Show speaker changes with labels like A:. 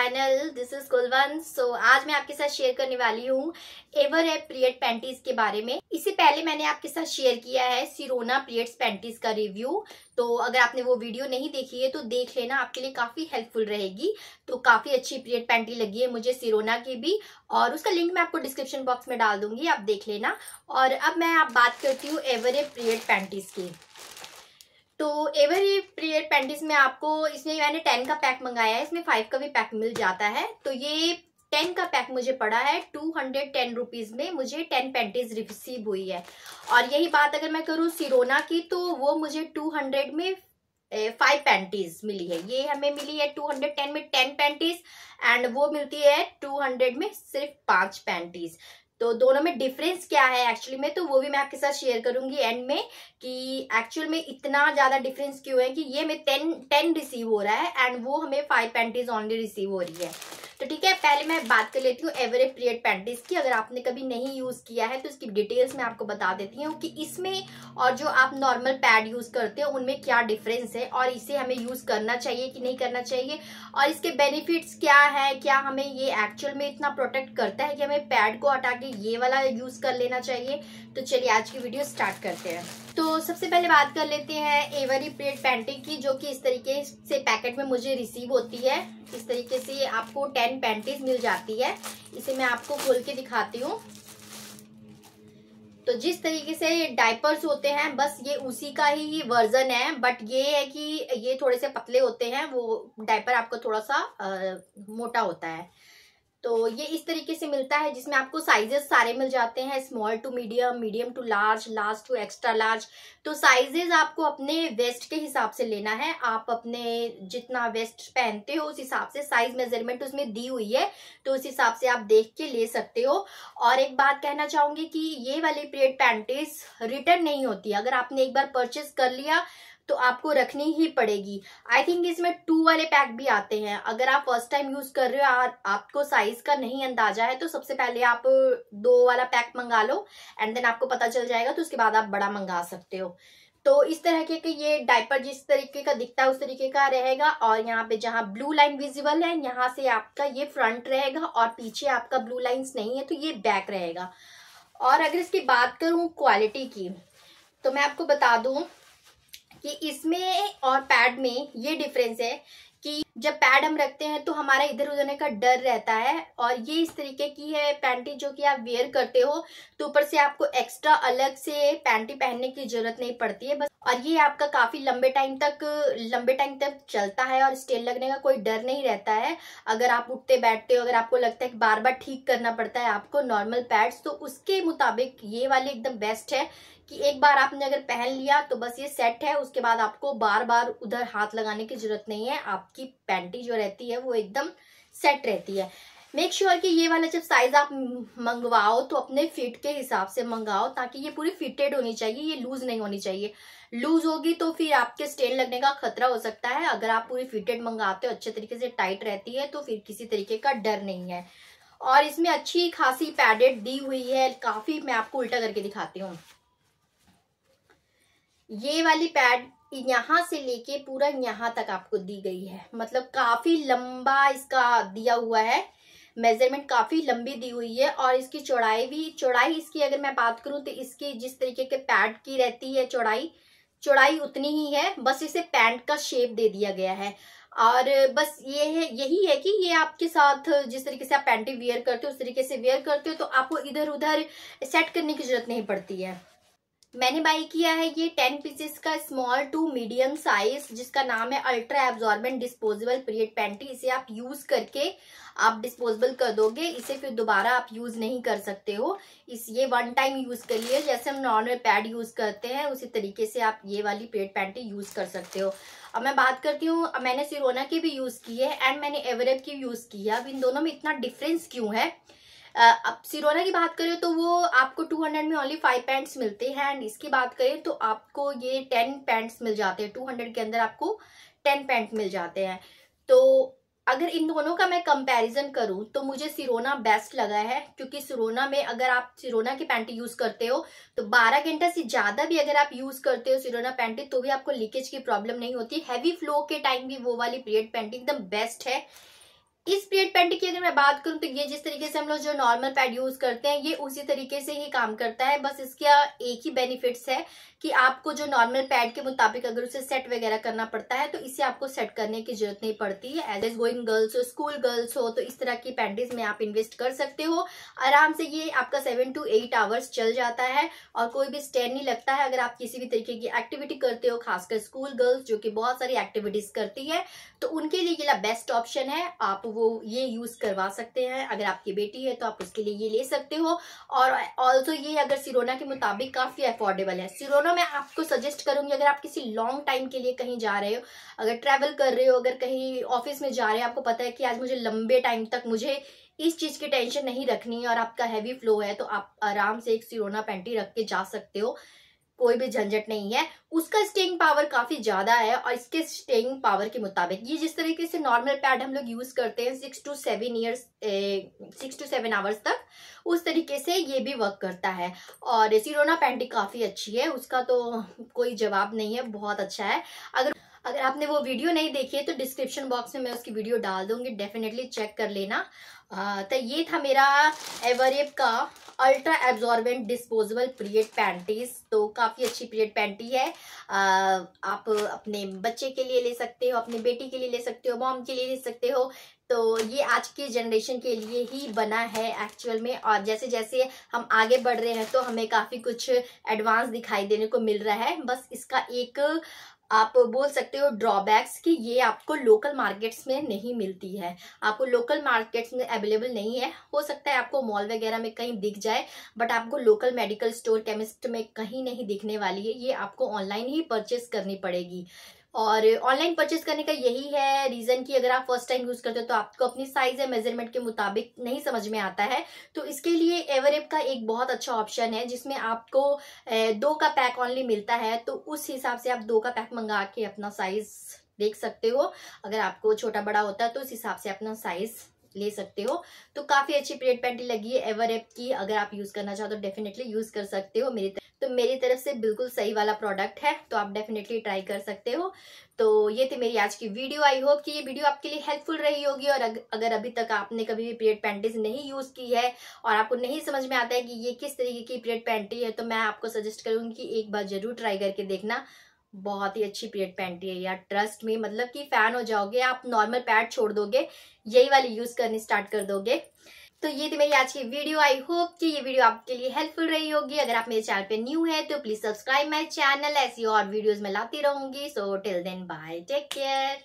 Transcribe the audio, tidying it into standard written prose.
A: Channel. This is Kulwant. So आज मैं आपके साथ शेयर करने वाली हूँ एवरएप पीरियड पैंटीज के बारे में। इससे पहले मैंने आपके साथ शेयर किया है सिरोना पीरियड्स पैंटीज का रिव्यू। तो अगर आपने वो वीडियो नहीं देखी है तो देख लेना, आपके लिए काफी हेल्पफुल रहेगी। तो काफी अच्छी पीरियड पैंटी लगी है मुझे सिरोना की भी, और उसका लिंक मैं आपको डिस्क्रिप्शन बॉक्स में डाल दूंगी, आप देख लेना। और अब मैं आप बात करती हूँ एवरएप पीरियड पैंटीज की। तो एवरएप पीरियड पैंटीज में आपको, इसमें मैंने 10 का पैक मंगाया है, इसमें 5 का भी पैक मिल जाता है। तो ये 10 का पैक मुझे पड़ा है 210 रुपीज में, मुझे 10 पैंटीज रिसीव हुई है। और यही बात अगर मैं करूँ सिरोना की, तो वो मुझे 200 में 5 पैंटीज मिली है। ये हमें मिली है 210 में 10 पैंटीज, एंड वो मिलती है 200 में सिर्फ 5 पैंटीज। तो दोनों में डिफरेंस क्या है एक्चुअली में, तो वो भी मैं आपके साथ शेयर करूंगी एंड में, कि एक्चुअल में इतना ज्यादा डिफरेंस क्यों है कि ये में 10 रिसीव हो रहा है एंड वो हमें 5 पैंटीज ओनली रिसीव हो रही है। तो ठीक है, पहले मैं बात कर लेती हूँ एवरएप पीरियड पैंटीज की। अगर आपने कभी नहीं यूज किया है तो इसकी डिटेल्स मैं आपको बता देती हूँ कि इसमें और जो आप नॉर्मल पैड यूज करते हो उनमें क्या डिफरेंस है, और इसे हमें यूज करना चाहिए कि नहीं करना चाहिए, और इसके बेनिफिट्स क्या है। क्या हमें ये एक्चुअल में इतना प्रोटेक्ट करता है कि हमें पैड को हटा के ये वाला यूज कर लेना चाहिए। तो चलिए आज की वीडियो स्टार्ट करते हैं। तो सबसे पहले बात कर लेते हैं एवरएप पीरियड पैंटी की, जो कि इस तरीके से पैकेट में मुझे रिसीव होती है। इस तरीके से आपको 10 पैंटीज मिल जाती है। इसे मैं आपको खोल के दिखाती हूँ। तो जिस तरीके से डायपर्स होते हैं बस ये उसी का ही वर्जन है, बट ये है कि ये थोड़े से पतले होते हैं, वो डायपर आपको थोड़ा सा मोटा होता है। तो ये इस तरीके से मिलता है, जिसमें आपको साइजेस सारे मिल जाते हैं, small to medium, medium to large, large to extra large. तो साइजेस आपको अपने वेस्ट के हिसाब से लेना है। आप अपने जितना वेस्ट पहनते हो उस हिसाब से साइज मेजरमेंट उसमें दी हुई है, तो उस हिसाब से आप देख के ले सकते हो। और एक बात कहना चाहूंगी कि ये वाली पीरियड पैंटीज रिटर्न नहीं होती। अगर आपने एक बार परचेस कर लिया तो आपको रखनी ही पड़ेगी। आई थिंक इसमें 2 वाले पैक भी आते हैं। अगर आप फर्स्ट टाइम यूज कर रहे हो और आपको साइज का नहीं अंदाजा है तो सबसे पहले आप 2 वाला पैक मंगा लो, एंड देन आपको पता चल जाएगा, तो उसके बाद आप बड़ा मंगा सकते हो। तो इस तरह के ये डायपर जिस तरीके का दिखता है उस तरीके का रहेगा। और यहाँ पे जहाँ ब्लू लाइन विजिबल है, यहाँ से आपका ये फ्रंट रहेगा, और पीछे आपका ब्लू लाइंस नहीं है तो ये बैक रहेगा। और अगर इसकी बात करूं क्वालिटी की, तो मैं आपको बता दूं कि इसमें और पैड में ये डिफरेंस है कि जब पैड हम रखते हैं तो हमारा इधर उधर होने का डर रहता है, और ये इस तरीके की है पैंटी जो कि आप वेयर करते हो तो ऊपर से आपको एक्स्ट्रा अलग से पैंटी पहनने की जरूरत नहीं पड़ती है बस। और ये आपका काफी लंबे टाइम तक चलता है, और स्टेन लगने का कोई डर नहीं रहता है। अगर आप उठते बैठते हो, अगर आपको लगता है कि बार बार ठीक करना पड़ता है आपको नॉर्मल पैड्स, तो उसके मुताबिक ये वाले एकदम बेस्ट है कि एक बार आपने अगर पहन लिया तो बस ये सेट है। उसके बाद आपको बार बार उधर हाथ लगाने की जरूरत नहीं है। आपकी पैंटी जो रहती है वो एकदम सेट रहती है। मेक श्योर कि ये वाला जब साइज आप मंगवाओ तो अपने फिट के हिसाब से मंगाओ, ताकि ये पूरी फिटेड होनी चाहिए, ये लूज नहीं होनी चाहिए। लूज होगी तो फिर आपके स्टेन लगने का खतरा हो सकता है। अगर आप पूरी फिटेड मंगाते हो, अच्छे तरीके से टाइट रहती है, तो फिर किसी तरीके का डर नहीं है। और इसमें अच्छी खासी पैडेड दी हुई है काफी। मैं आपको उल्टा करके दिखाती हूँ। ये वाली पैड यहाँ से लेके पूरा यहाँ तक आपको दी गई है, मतलब काफी लंबा इसका दिया हुआ है, मेजरमेंट काफी लंबी दी हुई है। और इसकी चौड़ाई इसकी अगर मैं बात करूं तो इसकी जिस तरीके के पैड की रहती है चौड़ाई उतनी ही है, बस इसे पैंट का शेप दे दिया गया है। और बस यही है कि ये आपके साथ जिस तरीके से आप पैंटी वेयर करते हो उस तरीके से वेयर करते हो, तो आपको इधर उधर सेट करने की जरूरत नहीं पड़ती है। मैंने बाई किया है ये 10 पीसेस का स्मॉल टू मीडियम साइज, जिसका नाम है ultra absorbent disposable period panty. इसे आप यूज करके आप डिस्पोजेबल कर दोगे, इसे फिर दोबारा आप यूज नहीं कर सकते हो। ये 1 टाइम यूज कर लिए, जैसे हम नॉर्मल पैड यूज करते हैं उसी तरीके से आप ये वाली पीरियड पैंटी यूज कर सकते हो। अब मैं बात करती हूँ, मैंने सिरोना की भी यूज की है एंड मैंने एवरएप की यूज की है। अब इन दोनों में इतना डिफरेंस क्यों है? अब सिरोना की बात करें तो वो आपको 200 में ओनली 5 पैंट्स मिलते हैं, एंड इसकी बात करें तो आपको ये 10 पैंट्स मिल जाते हैं। 200 के अंदर आपको 10 पैंट मिल जाते हैं। तो अगर इन दोनों का मैं कंपैरिजन करूं तो मुझे सिरोना बेस्ट लगा है, क्योंकि सिरोना में अगर आप सिरोना की पैंटी यूज करते हो तो 12 घंटा से ज्यादा भी अगर आप यूज करते हो सिरोना पैंटी तो भी आपको लीकेज की प्रॉब्लम नहीं होती। हैवी फ्लो के टाइम भी वो वाली पीरियड पैंटी एकदम बेस्ट है। इस पीरियड पैंटी की अगर मैं बात करूं तो ये जिस तरीके से हम लोग जो नॉर्मल पैड यूज करते हैं ये उसी तरीके से ही काम करता है। बस इसका एक ही बेनिफिट्स है कि आपको जो नॉर्मल पैड के मुताबिक अगर उसे सेट वगैरह करना पड़ता है तो इसे आपको सेट करने की जरूरत नहीं पड़ती है। एज गोइंग गर्ल्स हो, स्कूल गर्ल्स हो, तो इस तरह की पैंटीज में आप इन्वेस्ट कर सकते हो आराम से। ये आपका 7 to 8 आवर्स चल जाता है और कोई भी स्टेन नहीं लगता है। अगर आप किसी भी तरीके की एक्टिविटी करते हो, खासकर स्कूल गर्ल्स जो कि बहुत सारी एक्टिविटीज करती है, तो उनके लिए ये बेस्ट ऑप्शन है। आप वो ये यूज करवा सकते हैं। अगर आपकी बेटी है तो आप उसके लिए ये ले सकते हो। और ऑल्सो ये अगर सिरोना के मुताबिक काफी अफोर्डेबल है। सिरोना मैं आपको सजेस्ट करूंगी अगर आप किसी लॉन्ग टाइम के लिए कहीं जा रहे हो, अगर ट्रेवल कर रहे हो, अगर कहीं ऑफिस में जा रहे हो, आपको पता है कि आज मुझे लंबे टाइम तक मुझे इस चीज की टेंशन नहीं रखनी है और आपका हैवी फ्लो है, तो आप आराम से एक सिरोना पैंटी रख के जा सकते हो। कोई भी झंझट नहीं है। उसका स्टेइंग पावर काफी ज्यादा है और इसके स्टेइंग पावर के मुताबिक ये जिस तरीके से नॉर्मल पैड हम लोग यूज करते हैं 6 to 7 आवर्स तक, उस तरीके से ये भी वर्क करता है। और सिरोना पैंटी काफी अच्छी है, उसका तो कोई जवाब नहीं है, बहुत अच्छा है। अगर आपने वो वीडियो नहीं देखी है तो डिस्क्रिप्शन बॉक्स में मैं उसकी वीडियो डाल दूंगी, डेफिनेटली चेक कर लेना। तो ये था मेरा एवरेब का ultra absorbent disposable period panties. तो काफी अच्छी पीरियड पैंटी है। आप अपने बच्चे के लिए ले सकते हो, अपनी बेटी के लिए ले सकते हो, मॉम के लिए ले सकते हो। तो ये आज की जनरेशन के लिए ही बना है एक्चुअल में। और जैसे जैसे हम आगे बढ़ रहे हैं तो हमें काफी कुछ एडवांस दिखाई देने को मिल रहा है। बस इसका एक आप बोल सकते हो ड्रॉबैक्स कि ये आपको लोकल मार्केट्स में नहीं मिलती है, आपको लोकल मार्केट्स में अवेलेबल नहीं है। हो सकता है आपको मॉल वगैरह में कहीं दिख जाए, बट आपको लोकल मेडिकल स्टोर, केमिस्ट में कहीं नहीं दिखने वाली है। ये आपको ऑनलाइन ही परचेस करनी पड़ेगी। और ऑनलाइन परचेस करने का यही है रीजन कि अगर आप फर्स्ट टाइम यूज करते हो तो आपको अपनी साइज या मेजरमेंट के मुताबिक नहीं समझ में आता है। तो इसके लिए एवरेब का एक बहुत अच्छा ऑप्शन है जिसमें आपको 2 का पैक ऑनली मिलता है। तो उस हिसाब से आप 2 का पैक मंगा के अपना साइज देख सकते हो। अगर आपको छोटा बड़ा होता है तो उस हिसाब से अपना साइज ले सकते हो। तो काफी अच्छी पीरियड पैंटी लगी है एवरेब की, अगर आप यूज करना चाहो तो डेफिनेटली यूज कर सकते हो। मेरी तरफ से बिल्कुल सही वाला प्रोडक्ट है, तो आप डेफिनेटली ट्राई कर सकते हो। तो ये थी मेरी आज की वीडियो। आई होप कि ये वीडियो आपके लिए हेल्पफुल रही होगी। और अगर अभी तक आपने कभी भी पीरियड पैंटीज नहीं यूज की है और आपको नहीं समझ में आता है कि ये किस तरीके की पीरियड पैंटी है, तो मैं आपको सजेस्ट करूंगी कि एक बार जरूर ट्राई करके देखना। बहुत ही अच्छी पीरियड पैंटी है यार, ट्रस्ट में, मतलब कि फैन हो जाओगे। आप नॉर्मल पैड छोड़ दोगे, यही वाली यूज करनी स्टार्ट कर दोगे। तो ये थी मेरी आज की वीडियो। आई होप कि ये वीडियो आपके लिए हेल्पफुल रही होगी। अगर आप मेरे चैनल पे न्यू है तो प्लीज सब्सक्राइब माय चैनल, ऐसी और वीडियोस मैं लाती रहूंगी। So till then bye, take care.